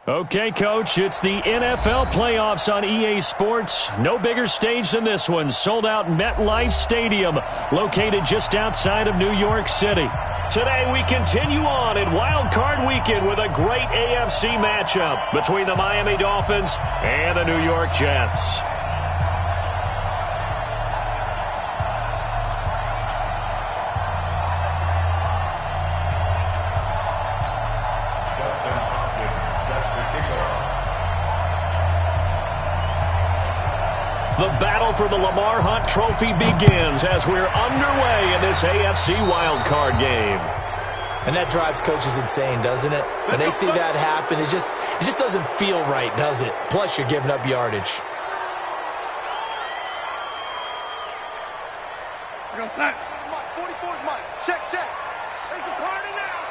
Okay, Coach, it's the NFL playoffs on EA Sports. No bigger stage than this one. Sold out MetLife Stadium, located just outside of New York City. Today we continue on in WildCard Weekend with a great AFC matchup between the Miami Dolphins and the New York Jets. The battle for the Lamar Hunt Trophy begins as we're underway in this AFC wildcard game. And that drives coaches insane, doesn't it? When they see that happen, it just doesn't feel right, does it? Plus, you're giving up yardage. Go set. 44's Mike. Check. There's a party now.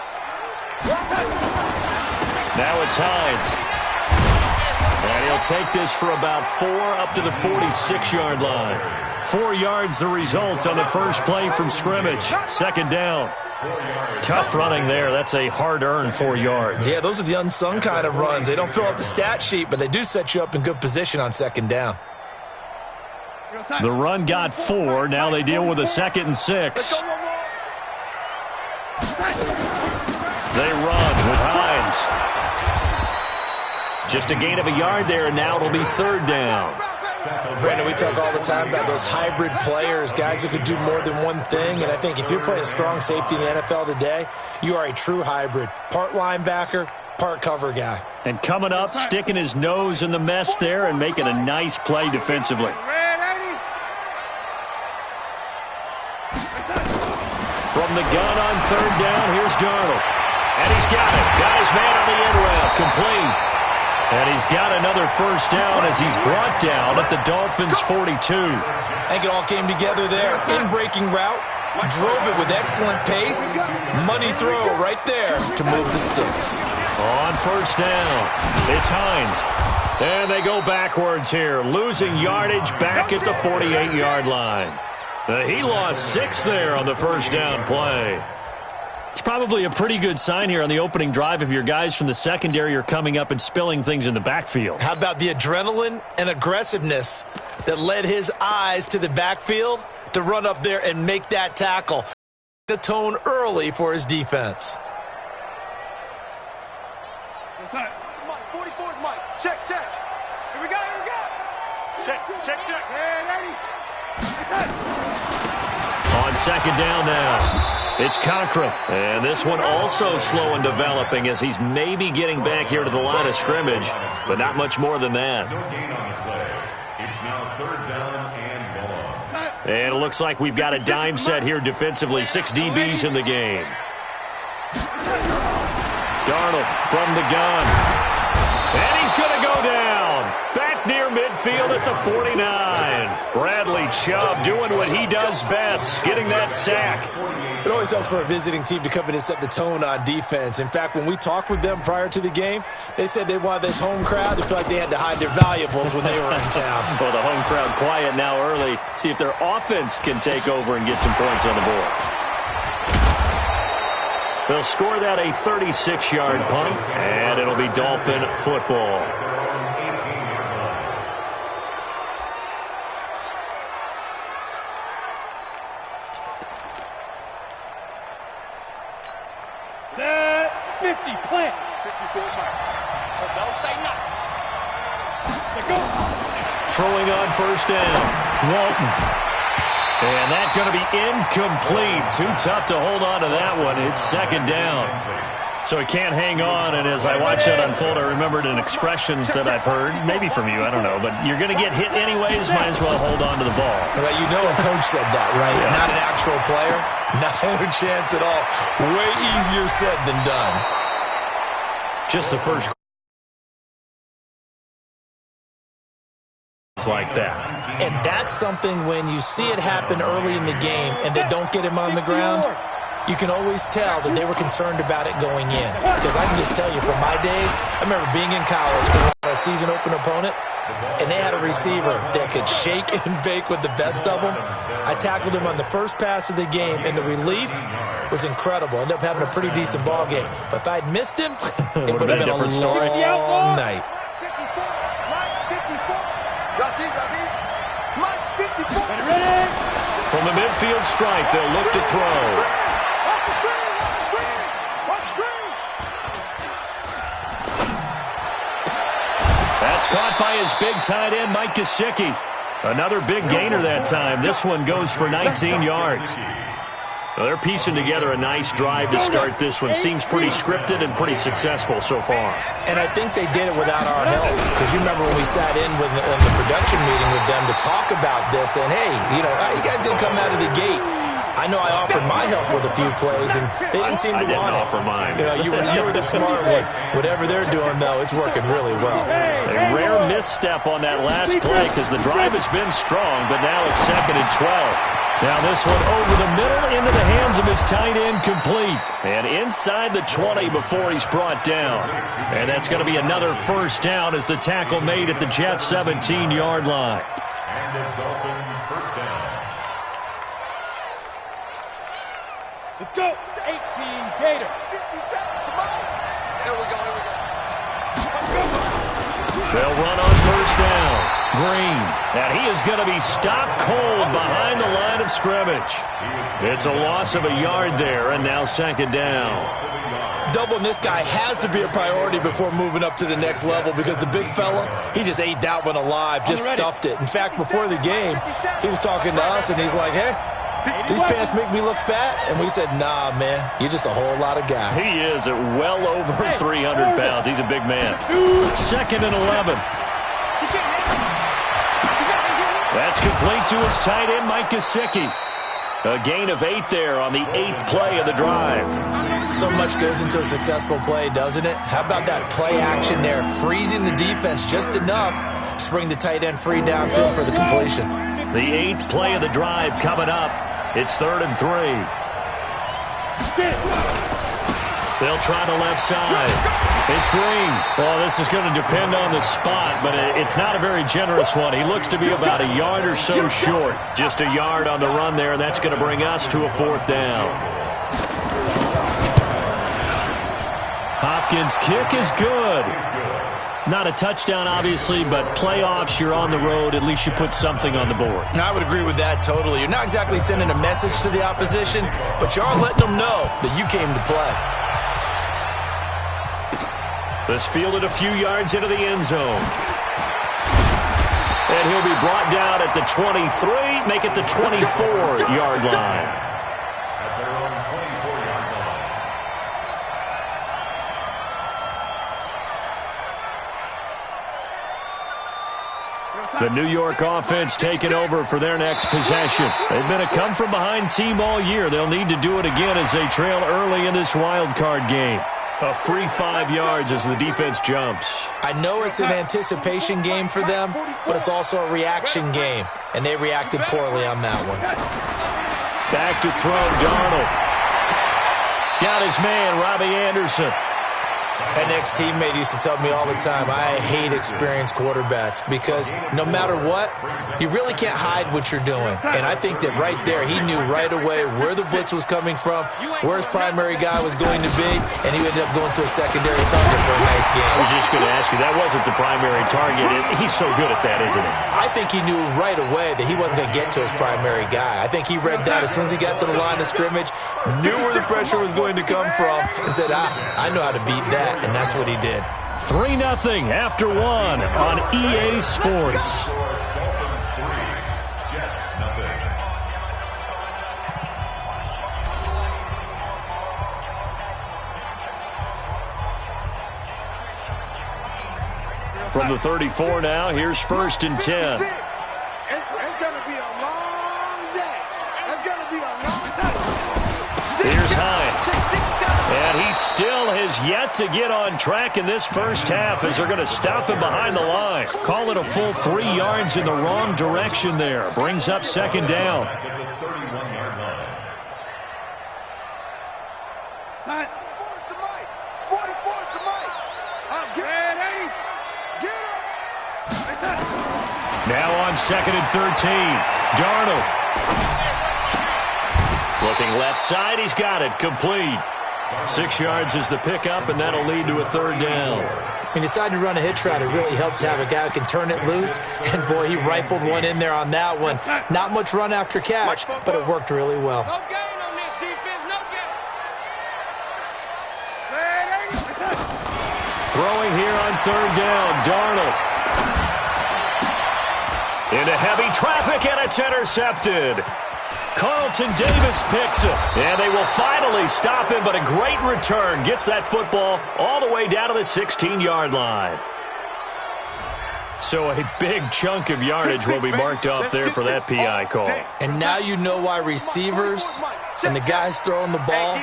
Now it's Hines. And he'll take this for about 4 up to the 46-yard line. 4 yards the result on the first play from scrimmage. Second down. Tough running there. That's a hard-earned 4 yards. Yeah, those are the unsung kind of runs. They don't fill up the stat sheet, but they do set you up in good position on second down. The run got 4. Now they deal with a 2nd and 6. They run with Hines. Just a gain of a yard there, and now it'll be 3rd down. Brandon, we talk all the time about those hybrid players, guys who could do more than one thing, and I think if you're playing strong safety in the NFL today, you are a true hybrid. Part linebacker, part cover guy. And coming up, sticking his nose in the mess there and making a nice play defensively. From the gun on 3rd down, here's Darnold. And he's got it. Got his man on the end route. Complete. And he's got another first down as he's brought down at the Dolphins' 42. I think it all came together there. In-breaking route, drove it with excellent pace. Money throw right there to move the sticks. On first down, it's Hines. And they go backwards here, losing yardage back at the 48-yard line. He lost 6 there on the first down play. It's probably a pretty good sign here on the opening drive if your guys from the secondary are coming up and spilling things in the backfield. How about the adrenaline and aggressiveness that led his eyes to the backfield to run up there and make that tackle? The tone early for his defense. What's that? Mike, 44's Mike. Check. Here we go. Check. On second down now. It's Conkrum, and this one also slow and developing as he's maybe getting back here to the line of scrimmage, but not much more than that. It's now 3rd down and 1. And it looks like we've got a dime set here defensively. 6 DBs in the game. Darnold from the gun. And he's going to go down. Back near midfield at the 49. Bradley Chubb doing what he does best, getting that sack. It always helps for a visiting team to come in and set the tone on defense. In fact, when we talked with them prior to the game, they said they wanted this home crowd to feel like they had to hide their valuables when they were in town. Well, the home crowd quiet now early. See if their offense can take over and get some points on the board. They'll score that a 36-yard punt, and it'll be Dolphin football. Set. 50. Plant. 54 Mike. So don't say nothing. Let's go. Throwing on first down. Walton. And that's going to be incomplete. Too tough to hold on to that one. It's second down. So he can't hang on, and as I watch that unfold, I remembered an expression that I've heard, maybe from you, I don't know, but you're going to get hit anyways, might as well hold on to the ball. Well, you know a coach said that, right? Yeah. Not an actual player. Not a chance at all. Way easier said than done. Just the first like that. And that's something when you see it happen early in the game and they don't get him on the ground, you can always tell that they were concerned about it going in. Because I can just tell you from my days, I remember being in college, a season open opponent, and they had a receiver that could shake and bake with the best of them. I tackled him on the first pass of the game, and the relief was incredible. Ended up having a pretty decent ball game. But if I'd missed him, it would have been a different story. long night. From the midfield stripe, they'll look to throw. That's caught by his big tight end, Mike Gesicki. Another big gainer that time. This one goes for 19 yards. Well, they're piecing together a nice drive to start this one. Seems pretty scripted and pretty successful so far. And I think they did it without our help. Because you remember when we sat in with in the production meeting with them to talk about this. And, hey, you know, how you guys going to come out of the gate? I know I offered my help with a few plays, and they didn't seem to want it. I didn't offer mine. You know, you were the smart one. Whatever they're doing, though, it's working really well. A rare misstep on that last play because the drive has been strong, but now it's 2nd and 12. Now this one over the middle into the hands of his tight end, complete. And inside the 20 before he's brought down. And that's going to be another first down as the tackle made at the Jets' 17-yard line. And the Dolphins first down. Let's go. 18 Gator. 57. Come on. Here we go. They'll run on first down. Green. And he is going to be stopped cold behind the line of scrimmage. It's a loss of a yard there, and now 2nd down. Doubling this guy has to be a priority before moving up to the next level because the big fella, he just ate that one alive, just stuffed it. In fact, before the game, he was talking to us, and he's like, hey, these pants make me look fat. And we said, nah, man, you're just a whole lot of guy. He is at well over 300 pounds. He's a big man. 2nd and 11. That's complete to his tight end, Mike Gesicki. A gain of 8 there on the 8th play of the drive. So much goes into a successful play, doesn't it? How about that play action there, freezing the defense just enough to bring the tight end free downfield for the completion. The 8th play of the drive coming up. It's 3rd and 3. They'll try the left side. It's Green. Well, this is going to depend on the spot, but it's not a very generous one. He looks to be about a yard or so short. Just a yard on the run there. That's going to bring us to a 4th down. Hopkins' kick is good. Not a touchdown, obviously, but playoffs, you're on the road. At least you put something on the board. I would agree with that totally. You're not exactly sending a message to the opposition, but you are letting them know that you came to play. This fielded a few yards into the end zone. And he'll be brought down at the 23, make it the 24-yard line. At their own 24-yard line. The New York offense taking over for their next possession. They've been a come-from-behind team all year. They'll need to do it again as they trail early in this wild card game. A free 5 yards as the defense jumps. I know it's an anticipation game for them, but it's also a reaction game, and they reacted poorly on that one. Back to throw, Darnold. Got his man, Robbie Anderson. An ex-teammate used to tell me all the time, I hate experienced quarterbacks because no matter what, you really can't hide what you're doing. And I think that right there, he knew right away where the blitz was coming from, where his primary guy was going to be, and he ended up going to a secondary target for a nice game. I was just going to ask you, that wasn't the primary target. He's so good at that, isn't he? I think he knew right away that he wasn't going to get to his primary guy. I think he read that as soon as he got to the line of scrimmage, knew where the pressure was going to come from, and said, I know how to beat that. And that's what he did. 3-0 after 1 on EA Sports. From the 34 now, here's 1st and 10. It's going to be a long day. It's going to be a long day. Here's Hines. And he still has yet to get on track in this first half as they're going to stop him behind the line. Call it a full 3 yards in the wrong direction there. Brings up 2nd down. Now on 2nd and 13. Darnold. Looking left side, he's got it, complete. 6 yards is the pickup, and that'll lead to a third down. When you decide to run a hitch route, it really helps to have a guy who can turn it loose. And, boy, he rifled one in there on that one. Not much run after catch, but it worked really well. No gain on this defense, no gain. Throwing here on third down, Darnold. Into heavy traffic, and it's intercepted. Carlton Davis picks it, and they will finally stop him, but a great return. Gets that football all the way down to the 16-yard line. So a big chunk of yardage will be marked off there for that PI call. And now you know why receivers and the guys throwing the ball,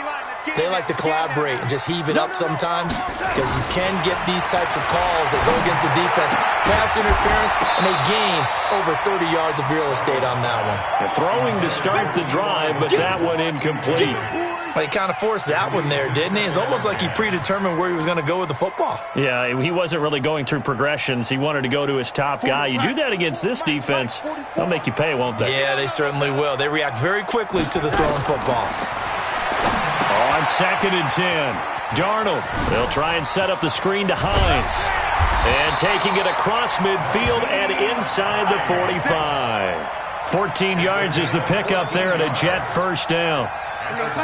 they like to collaborate and just heave it up sometimes, because you can get these types of calls that go against the defense. Pass interference, and they gain over 30 yards of real estate on that one. The throwing to start the drive, but that one incomplete. He kind of forced that one there, didn't he? It's almost like he predetermined where he was going to go with the football. Yeah, he wasn't really going through progressions. He wanted to go to his top guy. You do that against this defense, they'll make you pay, won't they? Yeah, they certainly will. They react very quickly to the throwing football. On 2nd and 10, Darnold. They'll try and set up the screen to Hines. And taking it across midfield and inside the 45. 14 yards is the pickup there and a Jet first down.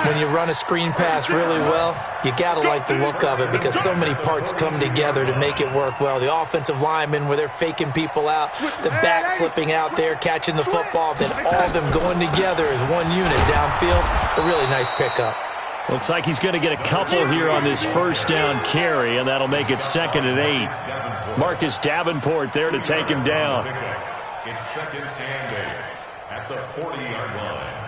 When you run a screen pass really well, you got to like the look of it, because so many parts come together to make it work well. The offensive linemen, where they're faking people out, the back slipping out there, catching the football, then all of them going together as one unit downfield. A really nice pickup. Looks like he's going to get a couple here on this first down carry, and that'll make it 2nd and 8. Marcus Davenport there to take him down. It's 2nd and 8 at the 40-yard line.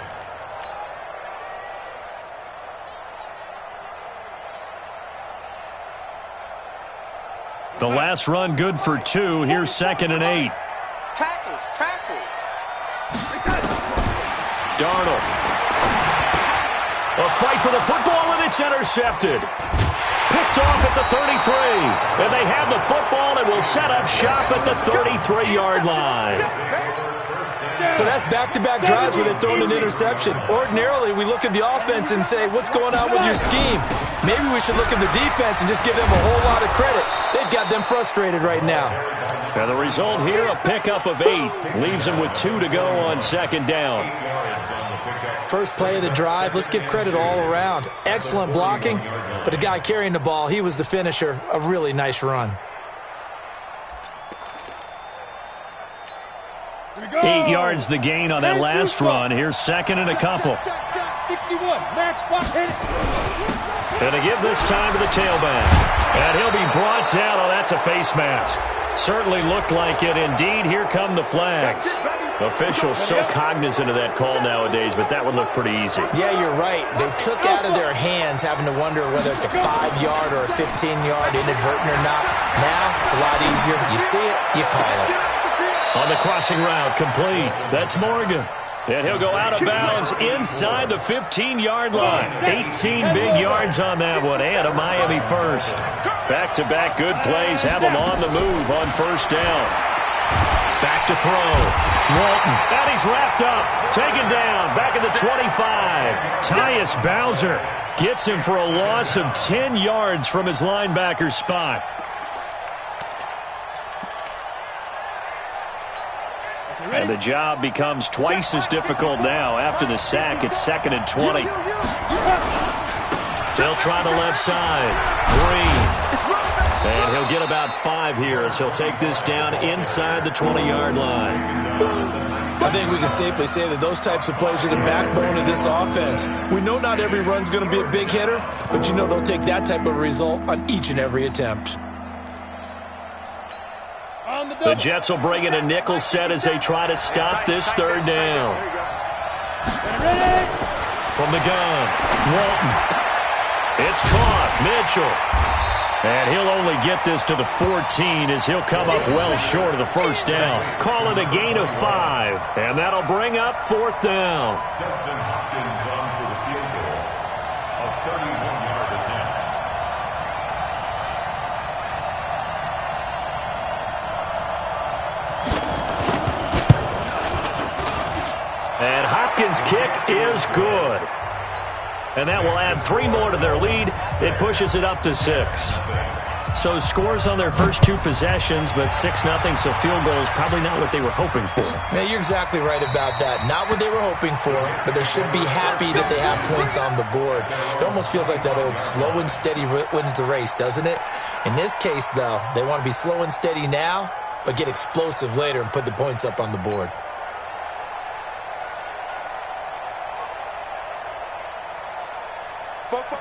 The last run good for 2. Here's 2nd and 8. Tackle. Darnold. A fight for the football, and it's intercepted. Picked off at the 33. And they have the football and will set up shop at the 33-yard line. So that's back-to-back drives where they've thrown an interception. Ordinarily, we look at the offense and say, what's going on with your scheme? Maybe we should look at the defense and just give them a whole lot of credit. They've got them frustrated right now. And the result here, a pickup of 8. Leaves them with 2 to go on 2nd down. First play of the drive, let's give credit all around. Excellent blocking, but the guy carrying the ball, he was the finisher. A really nice run. 8 yards the gain on that last run. Here's 2nd and a couple. 61, match spot, hit it. And to give this time to the tailback. And he'll be brought down. Oh, that's a face mask. Certainly looked like it. Indeed, here come the flags. Officials so cognizant of that call nowadays, but that would look pretty easy. Yeah, you're right. They took out of their hands having to wonder whether it's a 5-yard or a 15-yard, inadvertent or not. Now, it's a lot easier. You see it, you call it. On the crossing route, complete. That's Morgan. And he'll go out of bounds inside the 15-yard line. 18 big yards on that one, and a Miami first. Back-to-back good plays have them on the move on first down. Back to throw. Walton, and he's wrapped up. Taken down, back at the 25. Tyus Bowser gets him for a loss of 10 yards from his linebacker spot. And the job becomes twice as difficult now after the sack. It's 2nd and 20. They'll try the left side. Green. And he'll get about 5 here as he'll take this down inside the 20-yard line. I think we can safely say that those types of plays are the backbone of this offense. We know not every run's going to be a big hitter, but you know they'll take that type of result on each and every attempt. The Jets will bring in a nickel set as they try to stop this third down. From the gun, Walton. It's caught. Mitchell. And he'll only get this to the 14 as he'll come up well short of the first down. Call it a gain of 5. And that'll bring up 4th down. Justin Hopkins on for the field goal. A 31-yard attempt. And Hopkins' kick is good. And that will add 3 more to their lead. It pushes it up to 6. So scores on their first 2 possessions, but 6-0, so field goal is probably not what they were hoping for. Man, you're exactly right about that. Not what they were hoping for, but they should be happy that they have points on the board. It almost feels like that old slow and steady wins the race, doesn't it? In this case, though, they want to be slow and steady now, but get explosive later and put the points up on the board.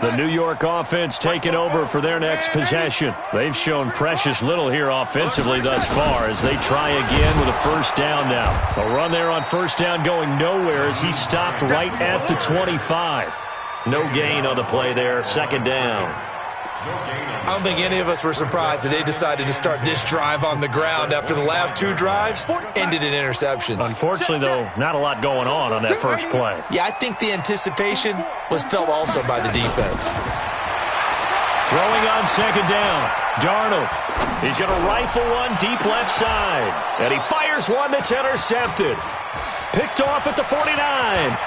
The New York offense taking over for their next possession. They've shown precious little here offensively thus far as they try again with a first down now. A run there on first down going nowhere as he stopped right at the 25. No gain on the play there, second down. I don't think any of us were surprised that they decided to start this drive on the ground after the last 2 drives ended in interceptions. Unfortunately, though, not a lot going on that first play. Yeah, I think the anticipation was felt also by the defense. Throwing on second down, Darnold. He's going to rifle one deep left side. And he fires one that's intercepted. Picked off at the 49.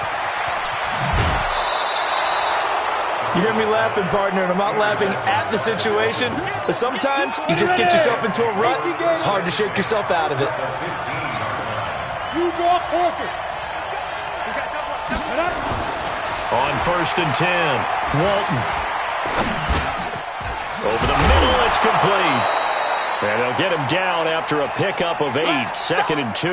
You hear me laughing, partner, and I'm not laughing at the situation, but sometimes you just get yourself into a rut. It's hard to shake yourself out of it. You draw forfeit. On first and 10, Walton. Over the middle, it's complete. And they'll get him down after a pickup of 8, second and 2.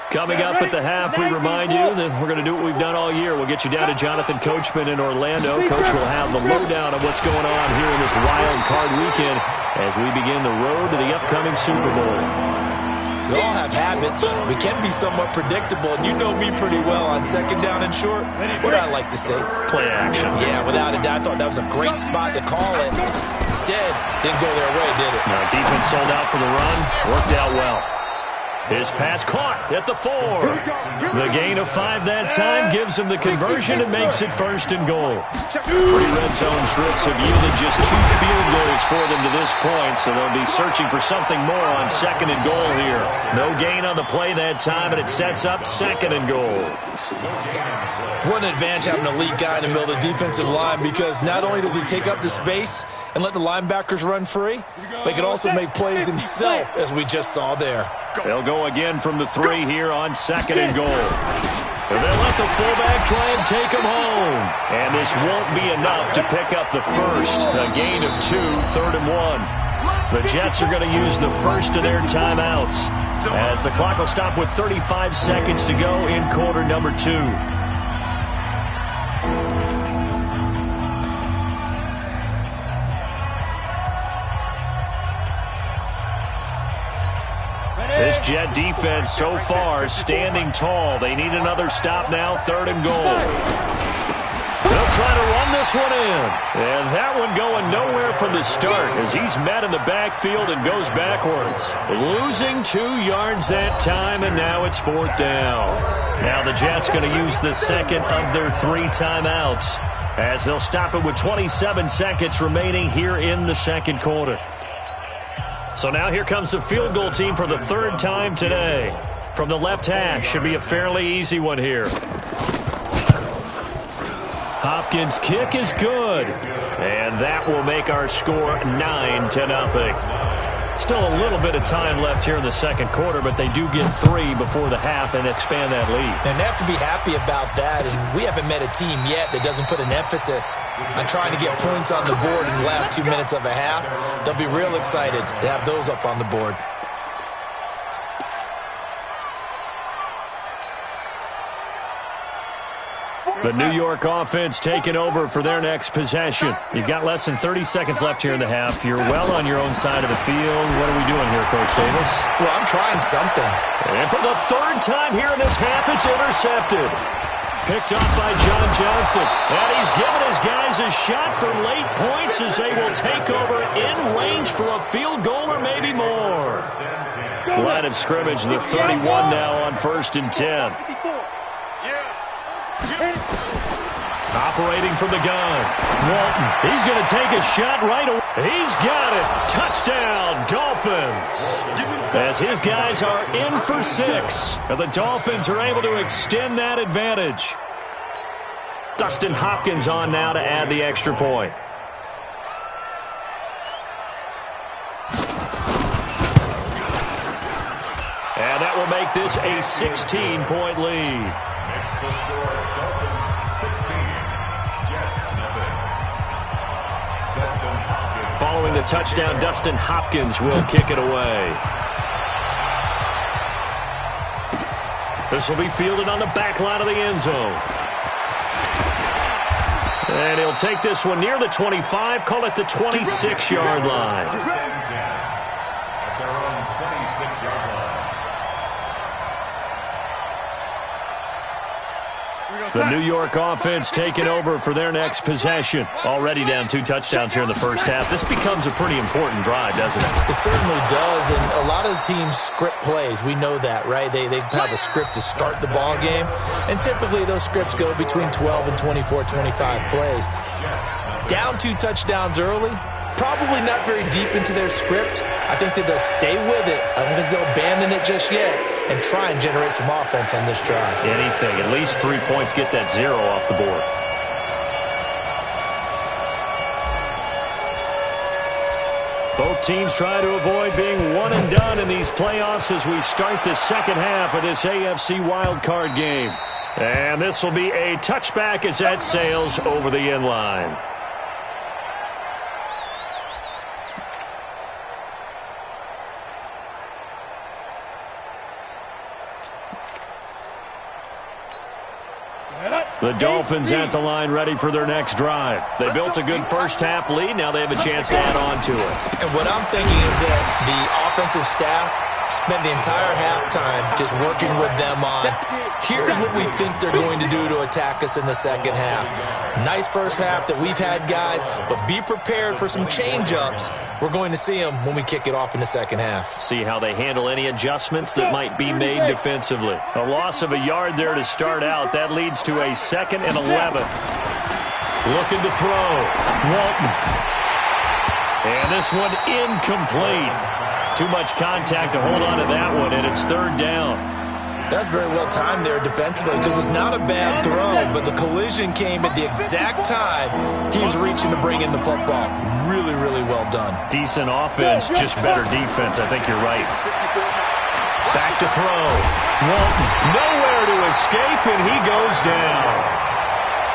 Coming up at the half, we remind you that we're going to do what we've done all year. We'll get you down to Jonathan Coachman in Orlando. Coach will have the lowdown of what's going on here in this wild card weekend as we begin the road to the upcoming Super Bowl. We all have habits. We can be somewhat predictable, and you know me pretty well on second down and short. What do I like to say? Play action. Yeah, without a doubt. I thought that was a great spot to call it. Instead, didn't go their way, did it? No, defense sold out for the run. Worked out well. His pass caught at the 4. The gain of 5 that time gives him the conversion and makes it first and goal. 3 red zone trips have yielded just 2 field goals for them to this point, so they'll be searching for something more on second and goal here. No gain on the play that time, and it sets up second and goal. What an advantage having an elite guy in the middle of the defensive line, because not only does he take up the space and let the linebackers run free, but he can also make plays himself, as we just saw there. They'll go again from the 3 here on second and goal. And they'll let the fullback try and take him home. And this won't be enough to pick up the first. A gain of 2, third and 1. The Jets are going to use the first of their timeouts as the clock will stop with 35 seconds to go in quarter number 2. This Jet defense so far standing tall. They need another stop now, third and goal. They'll try to run this one in. And that one going nowhere from the start as he's met in the backfield and goes backwards. Losing 2 yards that time, and now it's 4th down. Now the Jets going to use the second of their 3 timeouts as they'll stop it with 27 seconds remaining here in the second quarter. So now here comes the field goal team for the 3rd time today. From the left hash, should be a fairly easy one here. Hopkins' kick is good. And that will make our score 9-0. Still a little bit of time left here in the second quarter, but they do get 3 before the half and expand that lead. And they have to be happy about that, and we haven't met a team yet that doesn't put an emphasis on trying to get points on the board in the last 2 minutes of a half. They'll be real excited to have those up on the board. The New York offense taking over for their next possession. You've got less than 30 seconds left here in the half. You're well on your own side of the field. What are we doing here, Coach Davis? Well, I'm trying something. And for the 3rd time here in this half, it's intercepted. Picked off by John Johnson. And he's given his guys a shot for late points as they will take over in range for a field goal or maybe more. Line of scrimmage, the 31 now on 1st and 10. Operating from the gun. Walton, he's going to take a shot right away. He's got it. Touchdown, Dolphins. As his guys are in for 6. And the Dolphins are able to extend that advantage. Dustin Hopkins on now to add the extra point. And that will make this a 16-point lead. Makes the score Dolphins 16, Jets nothing. Dustin Hopkins. Following the touchdown, Dustin Hopkins will kick it away. This will be fielded on the back line of the end zone. And he'll take this one near the 25, call it the 26-yard line. Stands in at their own 26-yard line. The New York offense taking over for their next possession. Already down 2 touchdowns here in the first half. This becomes a pretty important drive, doesn't it? It certainly does, and a lot of the teams script plays. We know that, right? They have a script to start the ball game, and typically those scripts go between 12 and 24, 25 plays. Down 2 touchdowns early, probably not very deep into their script. I think that they'll stay with it. I don't think they'll abandon it just yet and try and generate some offense on this drive. Anything. At least 3 points, get that 0 off the board. Both teams try to avoid being one and done in these playoffs as we start the second half of this AFC wildcard game. And this will be a touchback as that sails over the end line. The Dolphins at the line ready for their next drive. They built a good first half lead. Now they have a chance to add on to it. And what I'm thinking is that the offensive staff spent the entire halftime just working with them on, here's what we think they're going to do to attack us in the second half. Nice first half that we've had, guys, but be prepared for some change-ups. We're going to see them when we kick it off in the second half. See how they handle any adjustments that might be made defensively. A loss of a yard there to start out. That leads to a 2nd and 11. Looking to throw. Walton. And this one incomplete. Too much contact to hold on to that one, and it's 3rd down. That's very well timed there defensively because it's not a bad throw, but the collision came at the exact time he was reaching to bring in the football. Really, really well done. Decent offense, just better defense. I think you're right. Back to throw. Walton, nowhere to escape, and he goes down.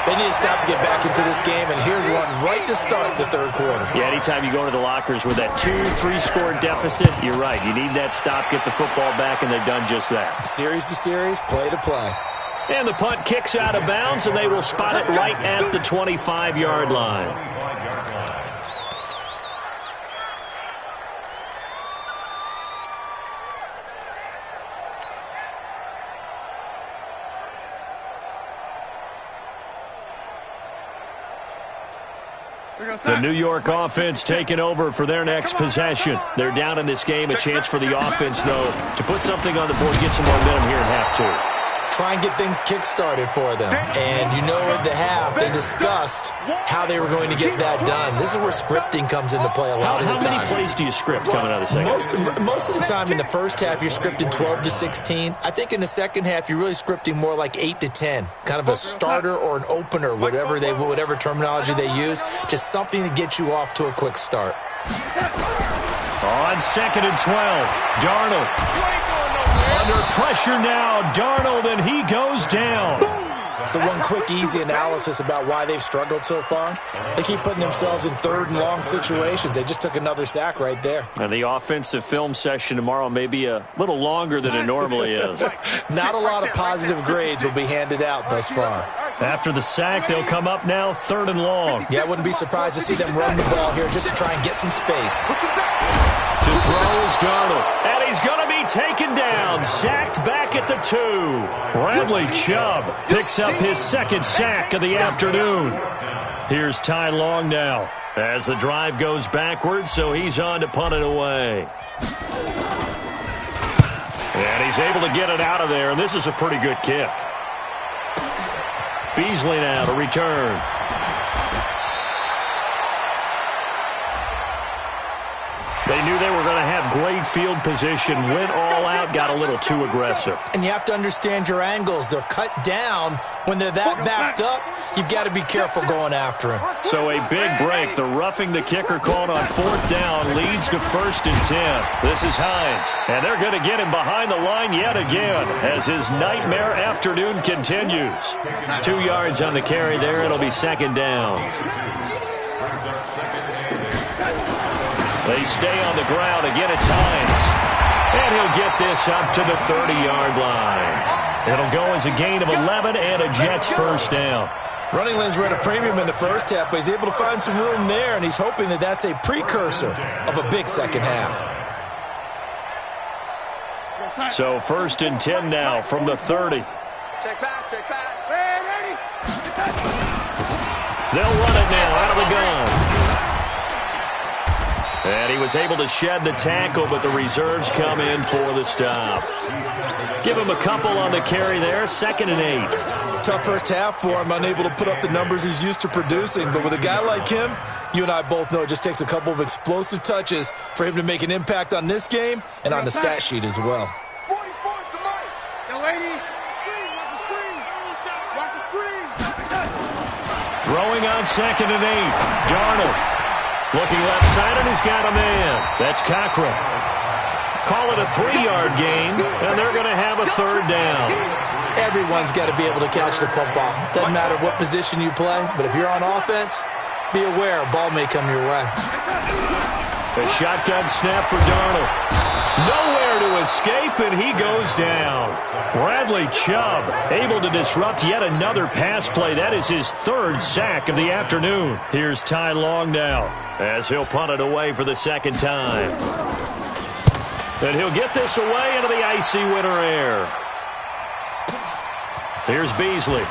They need to stop to get back into this game, and here's one right to start the 3rd quarter. Yeah, anytime you go into the lockers with that 2-3 score deficit, you're right. You need that stop, get the football back, and they've done just that. Series to series, play to play. And the punt kicks out of bounds, and they will spot it right at the 25-yard line. The New York offense taking over for their next possession. They're down in this game. A chance for the offense, though, to put something on the board, get some momentum here in half 2. Try and get things kick-started for them. And you know at the half, they discussed how they were going to get that done. This is where scripting comes into play a lot of the time. How many plays do you script coming out of the second? Most of the time in the first half, you're scripting 12 to 16. I think in the second half, you're really scripting more like 8 to 10. Kind of a starter or an opener, whatever terminology they use. Just something to get you off to a quick start. On 2nd and 12, Darnold. Under pressure now, Darnold, and he goes down. So one quick, easy analysis about why they've struggled so far. They keep putting themselves in 3rd and long situations. They just took another sack right there. And the offensive film session tomorrow may be a little longer than it normally is. Not a lot of positive grades will be handed out thus far. After the sack, they'll come up now 3rd and long. Yeah, I wouldn't be surprised to see them run the ball here just to try and get some space. To throw is Darnold, and he's going to be taken down, sacked back at the 2. Bradley Chubb picks up his 2nd sack of the afternoon. Here's Ty Long now as the drive goes backwards, so he's on to punt it away. And he's able to get it out of there, and this is a pretty good kick. Beasley now to return. They knew they were going to have great field position, went all out, got a little too aggressive. And you have to understand your angles. They're cut down. When they're that backed up, you've got to be careful going after him. So a big break. The roughing the kicker called on 4th down leads to 1st and 10. This is Hines. And they're going to get him behind the line yet again as his nightmare afternoon continues. 2 yards on the carry there. It'll be 2nd down. They stay on the ground. Again, it's Hines. And he'll get this up to the 30-yard line. It'll go as a gain of 11 and a Jets 1st down. Running lanes were at a premium in the first half, but he's able to find some room there, and he's hoping that that's a precursor of a big second half. So 1st and 10 now from the 30. Check back. Ready? They'll run it now out of the gun. And he was able to shed the tackle, but the reserves come in for the stop. Give him a couple on the carry there, 2nd and 8. Tough first half for him, unable to put up the numbers he's used to producing. But with a guy like him, you and I both know it just takes a couple of explosive touches for him to make an impact on this game and on the stat sheet as well. 44's the mic. Yo, lady. Watch the screen. Watch the screen. Throwing on 2nd and 8. Darnold. Looking left side, and he's got a man. That's Cochran. Call it a 3-yard gain, and they're going to have a 3rd down. Everyone's got to be able to catch the football. Doesn't matter what position you play, but if you're on offense, be aware a ball may come your way. A shotgun snap for Darnold. Nowhere to escape, and he goes down. Bradley Chubb able to disrupt yet another pass play. That is his 3rd sack of the afternoon. Here's Ty Long now as he'll punt it away for the 2nd time. And he'll get this away into the icy winter air. Here's Beasley.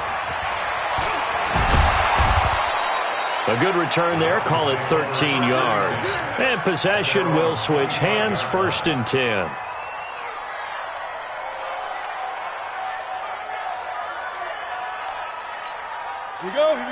A good return there. Call it 13 yards. And possession will switch hands. 1st and 10.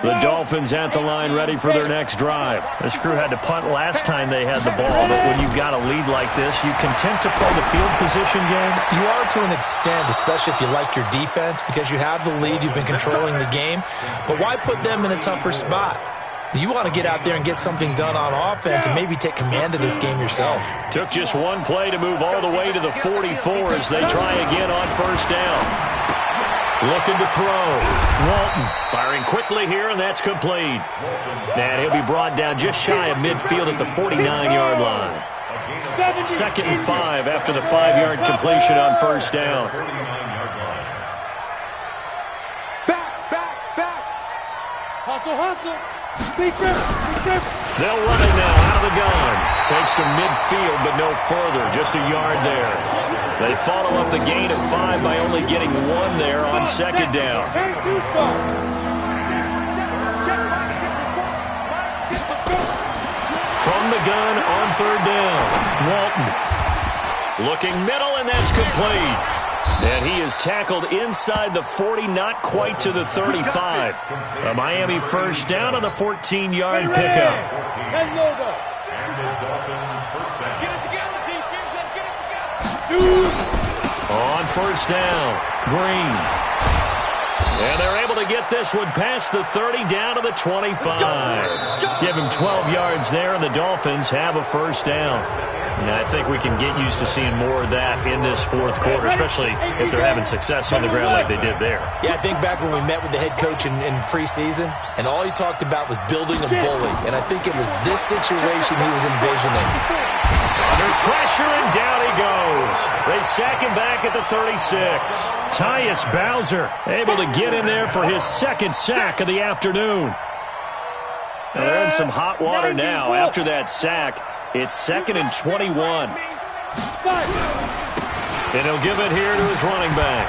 The Dolphins at the line ready for their next drive. This crew had to punt last time they had the ball, but when you've got a lead like this, you content to play the field position game? You are to an extent, especially if you like your defense, because you have the lead, you've been controlling the game. But why put them in a tougher spot? You want to get out there and get something done on offense and maybe take command of this game yourself. Took just one play to move all the way to the 44 as they try again on 1st down. Looking to throw. Walton firing quickly here, and that's complete. And he'll be brought down just shy of midfield at the 49-yard line. 2nd and 5 after the 5-yard completion on 1st down. Back. Hustle. They'll run it now out of the gun. Takes to midfield, but no further. Just a yard there. They follow up the gain of 5 by only getting 1 there on 2nd down. From the gun on 3rd down. Walton. Looking middle, and that's complete. And he is tackled inside the 40, not quite to the 35. A Miami 1st down on the 14-yard pickup. On 1st down, Green. And they're able to get this one past the 30 down to the 25. Give him 12 yards there, and the Dolphins have a 1st down. And I think we can get used to seeing more of that in this 4th quarter, especially if they're having success on the ground like they did there. Yeah, I think back when we met with the head coach in preseason, and all he talked about was building a bully. And I think it was this situation he was envisioning. Under pressure, and down he goes. They sack him back at the 36. Tyus Bowser able to get in there for his 2nd sack of the afternoon. Well, they're in some hot water now after that sack. It's 2nd and 21. And he'll give it here to his running back.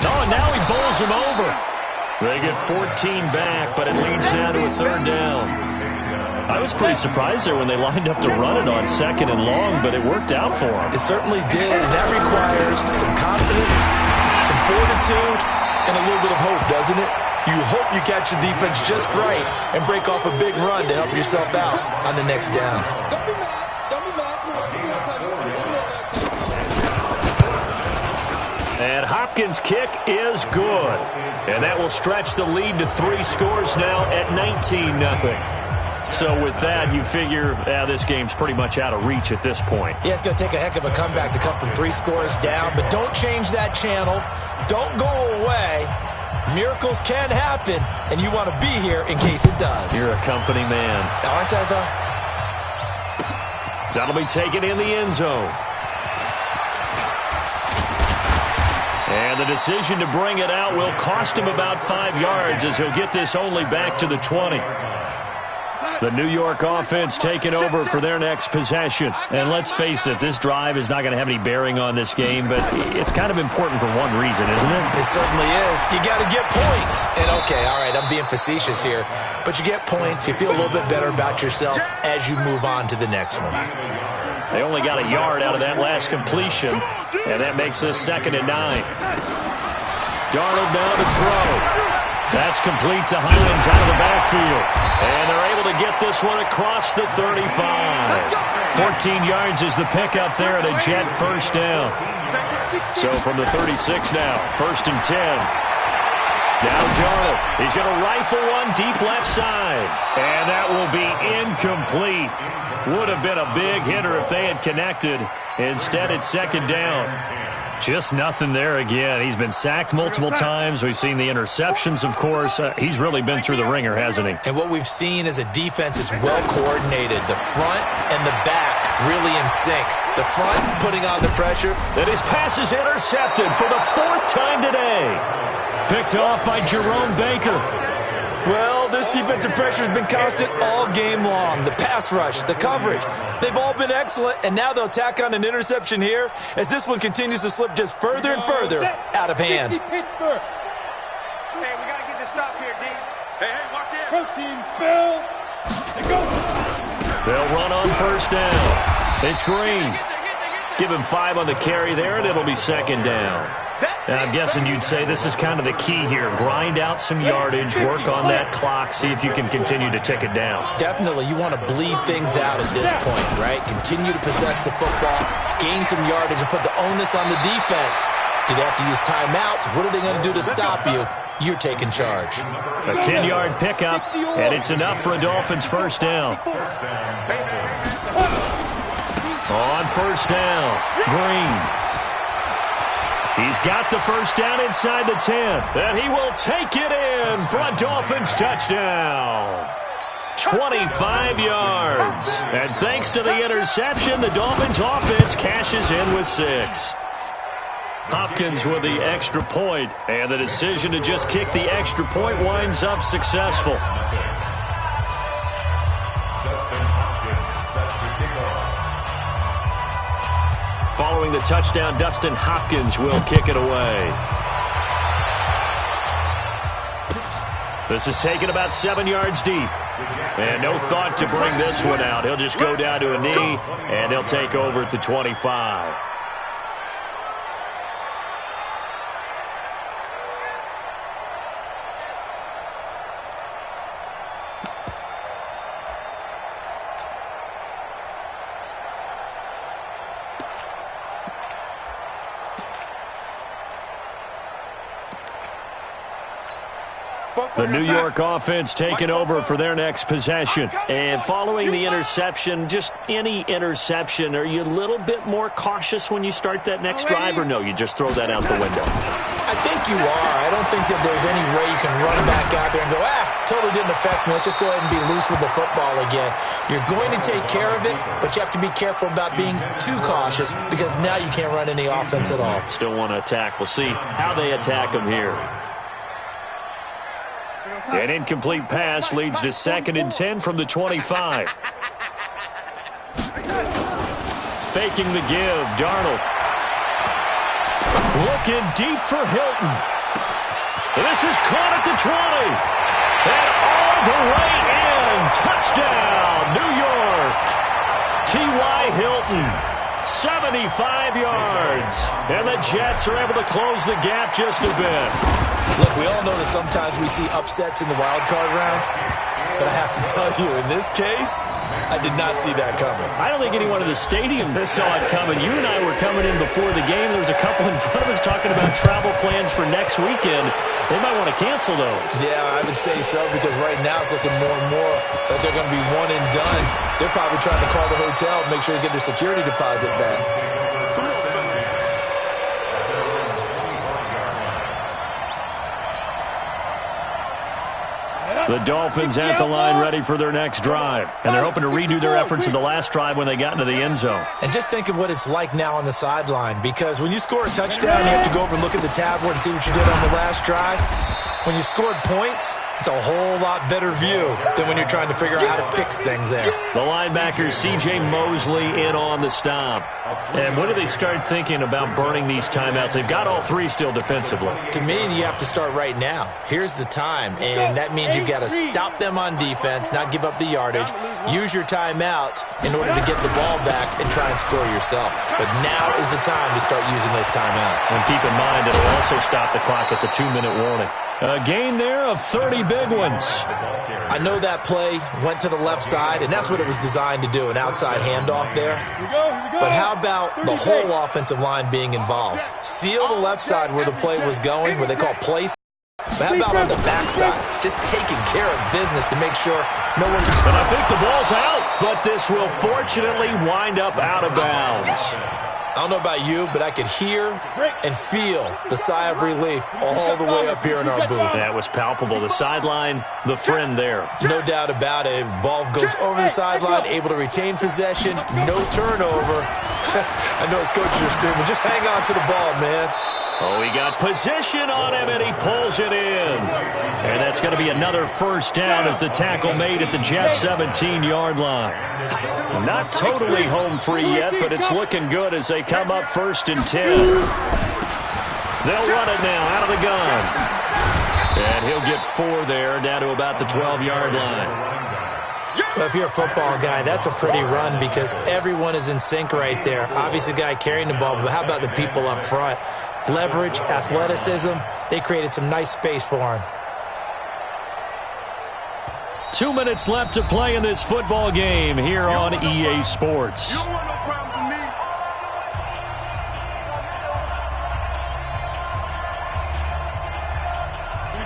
Oh, and now he bowls him over. They get 14 back, but it leads now to a 3rd down. I was pretty surprised there when they lined up to run it on 2nd and long, but it worked out for them. It certainly did, and that requires some confidence, some fortitude, and a little bit of hope, doesn't it? You hope you catch the defense just right and break off a big run to help yourself out on the next down. Don't be mad. Don't be mad. And Hopkins' kick is good. And that will stretch the lead to 3 scores now at 19-0. So with that, you figure this game's pretty much out of reach at this point. Yeah, it's going to take a heck of a comeback to come from 3 scores down, but don't change that channel. Don't go away. Miracles can happen, and you want to be here in case it does. You're a company man. Aren't I, though? That'll be taken in the end zone. And the decision to bring it out will cost him about 5 yards as he'll get this only back to the 20. The New York offense taking over for their next possession. And let's face it, this drive is not going to have any bearing on this game, but it's kind of important for one reason, isn't it? It certainly is. You got to get points. And okay, all right, I'm being facetious here, but you get points, you feel a little bit better about yourself as you move on to the next one. They only got a yard out of that last completion, and that makes this 2nd and 9. Darnold now to throw. That's complete to Hines out of the backfield. And they're able to get this one across the 35. 14 yards is the pickup there at a Jet first down. So from the 36 now, 1st and 10. Now Darnold. He's going to rifle one deep left side. And that will be incomplete. Would have been a big hitter if they had connected. Instead, it's 2nd down. Just nothing there again. He's been sacked multiple times. We've seen the interceptions, of course. He's really been through the ringer, hasn't he? And what we've seen is a defense that's well coordinated. The front and the back really in sync. The front putting on the pressure. And his pass is intercepted for the 4th time today. Picked off by Jerome Baker. Well, this defensive pressure has been constant all game long. The pass rush, the coverage, they've all been excellent, and now they'll tack on an interception here as this one continues to slip just further and further out of hand. Pittsburgh. Hey, we got to get this stop here, D. Hey, watch it. Protein spill. And go. They'll run on 1st down. It's Green. Give him 5 on the carry there, and it'll be 2nd down. And I'm guessing you'd say this is kind of the key here. Grind out some yardage, work on that clock, see if you can continue to tick it down. Definitely, you want to bleed things out at this point, right? Continue to possess the football, gain some yardage, and put the onus on the defense. Do they have to use timeouts? What are they going to do to stop you? You're taking charge. A 10-yard pickup, and it's enough for a Dolphins 1st down. On 1st down, Green. He's got the 1st down inside the 10. And he will take it in for a Dolphins touchdown. 25 yards. And thanks to the interception, the Dolphins offense cashes in with 6. Hopkins with the extra point, and the decision to just kick the extra point winds up successful. Following the touchdown, Dustin Hopkins will kick it away. This is taken about 7 yards deep. And no thought to bring this one out. He'll just go down to a knee, and he'll take over at the 25. The New York offense taking over for their next possession. And following the interception, just any interception, are you a little bit more cautious when you start that next drive, or no, you just throw that out the window? I think you are. I don't think that there's any way you can run back out there and go, totally didn't affect me. Let's just go ahead and be loose with the football again. You're going to take care of it, but you have to be careful about being too cautious because now you can't run any offense at all. Still want to attack. We'll see how they attack them here. An incomplete pass leads to 2nd and 10 from the 25. Faking the give, Darnold. Looking deep for Hilton. This is caught at the 20. And all the way in. Touchdown, New York. T.Y. Hilton 75 yards. And the Jets are able to close the gap just a bit. Look, we all know that sometimes we see upsets in the wild card round. But I have to tell you, in this case, I did not see that coming. I don't think anyone in the stadium saw it coming. You and I were coming in before the game. There was a couple in front of us talking about travel plans for next weekend. They might want to cancel those. Yeah, I would say so, because right now it's looking more and more that they're going to be one and done. They're probably trying to call the hotel and make sure they get their security deposit back. The Dolphins at the line ready for their next drive. And they're hoping to redo their efforts in the last drive when they got into the end zone. And just think of what it's like now on the sideline, because when you score a touchdown, you have to go over and look at the tablet and see what you did on the last drive. When you scored points, it's a whole lot better view than when you're trying to figure out how to fix things there. The linebacker, C.J. Mosley, in on the stop. And when do they start thinking about burning these timeouts? They've got all three still defensively. To me, you have to start right now. Here's the time, and that means you've got to stop them on defense, not give up the yardage, use your timeouts in order to get the ball back and try and score yourself. But now is the time to start using those timeouts. And keep in mind, it'll also stop the clock at the 2-minute warning. A gain there of 30 big ones. I know that play went to the left side, and that's what it was designed to do, an outside handoff there. But how about the whole offensive line being involved? Seal the left side where the play was going, where they call place. But how about on the backside? Just taking care of business to make sure no one can... And I think the ball's out, but this will fortunately wind up out of bounds. I don't know about you, but I could hear and feel the sigh of relief all the way up here in our booth. That was palpable. The sideline, the friend there. No doubt about it. Ball goes over the sideline, able to retain possession, no turnover. I know his coaches are screaming, just hang on to the ball, man. Oh, he got position on him, and he pulls it in. And that's going to be another first down as the tackle made at the Jets' 17-yard line. Not totally home free yet, but it's looking good as they come up 1st and 10. They'll run it now out of the gun. And he'll get 4 there, down to about the 12-yard line. Well, if you're a football guy, that's a pretty run because everyone is in sync right there. Obviously, the guy carrying the ball, but how about the people up front? Leverage, athleticism, they created some nice space for him. 2 minutes left to play in this football game here on EA Sports. You don't want no problem with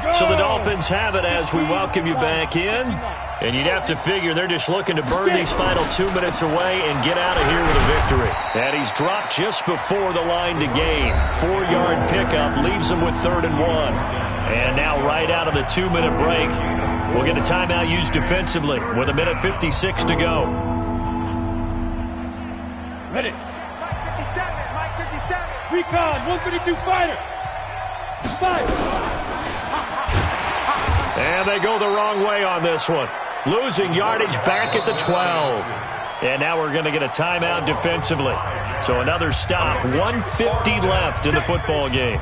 me. So the Dolphins have it as we welcome you back in. And you'd have to figure they're just looking to burn these final 2 minutes away and get out of here with a victory. And he's dropped just before the line to gain. 4-yard pickup leaves him with 3rd and 1. And now right out of the 2-minute break, we'll get a timeout used defensively with 1:56 to go. Ready. Mike 57, Mike 57. Recon, 132 fighter. Fight. And they go the wrong way on this one. Losing yardage back at the 12. And now we're going to get a timeout defensively. So another stop, 1:50 left in the football game.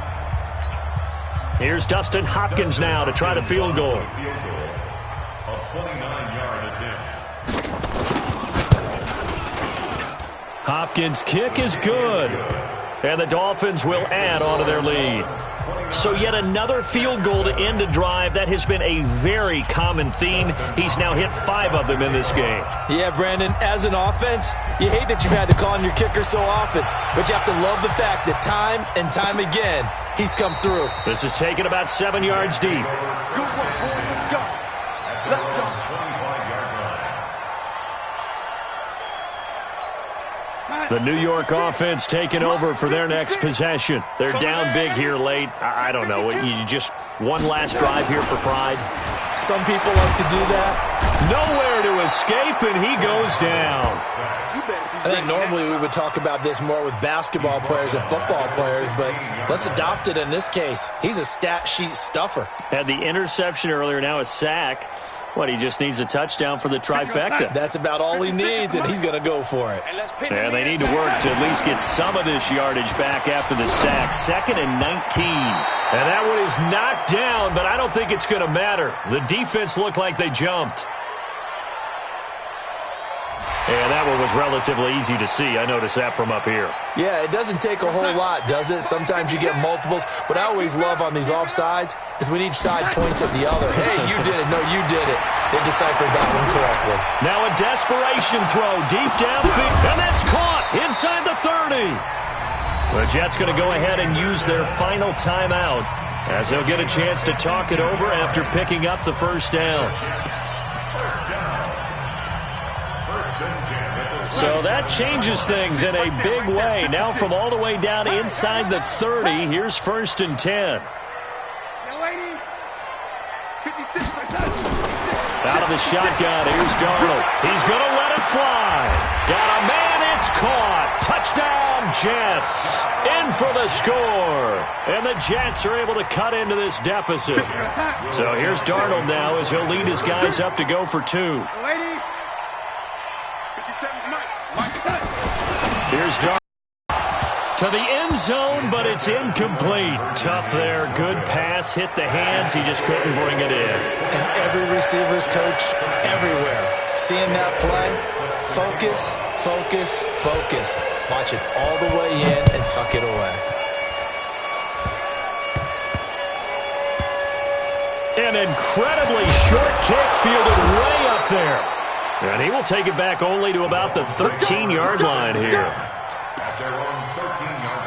Here's Dustin Hopkins now to try the field goal. A 29-yard attempt. Hopkins' kick is good. And the Dolphins will add on to their lead. So yet another field goal to end a drive. That has been a very common theme. He's now hit 5 of them in this game. Yeah, Brandon, as an offense, you hate that you've had to call on your kicker so often, but you have to love the fact that time and time again, he's come through. This is taken about 7 yards deep. Good work, boy. Let's go. Let's go. The New York offense taking over for their next possession. They're down big here late. I don't know. You just one last drive here for pride. Some people like to do that. Nowhere to escape, and he goes down. I think normally we would talk about this more with basketball players and football players, but let's adopt it in this case. He's a stat sheet stuffer. Had the interception earlier, now a sack. What, he just needs a touchdown for the trifecta. That's about all he needs, and he's going to go for it. And they need to work to at least get some of this yardage back after the sack. 2nd and 19. And that one is knocked down, but I don't think it's going to matter. The defense looked like they jumped. And that one was relatively easy to see. I noticed that from up here. Yeah, it doesn't take a whole lot, does it? Sometimes you get multiples. What I always love on these offsides is when each side points at the other. Hey, you did it. No, you did it. They deciphered that one correctly. Now a desperation throw deep downfield. And that's caught inside the 30. The Jets going to go ahead and use their final timeout as they'll get a chance to talk it over after picking up the first down. So that changes things in a big way. Now from all the way down inside the 30, here's 1st and 10. Out of the shotgun, here's Darnold. He's going to let it fly. Got a man, it's caught. Touchdown, Jets. In for the score. And the Jets are able to cut into this deficit. So here's Darnold now as he'll lead his guys up to go for 2. Here's Darnold to the end zone, but it's incomplete. Tough there. Good pass. Hit the hands. He just couldn't bring it in. And every receiver's coach everywhere. Seeing that play, focus, focus, focus. Watch it all the way in and tuck it away. An incredibly short kick fielded way up there. And he will take it back only to about the 13-yard line here. At their own 13-yard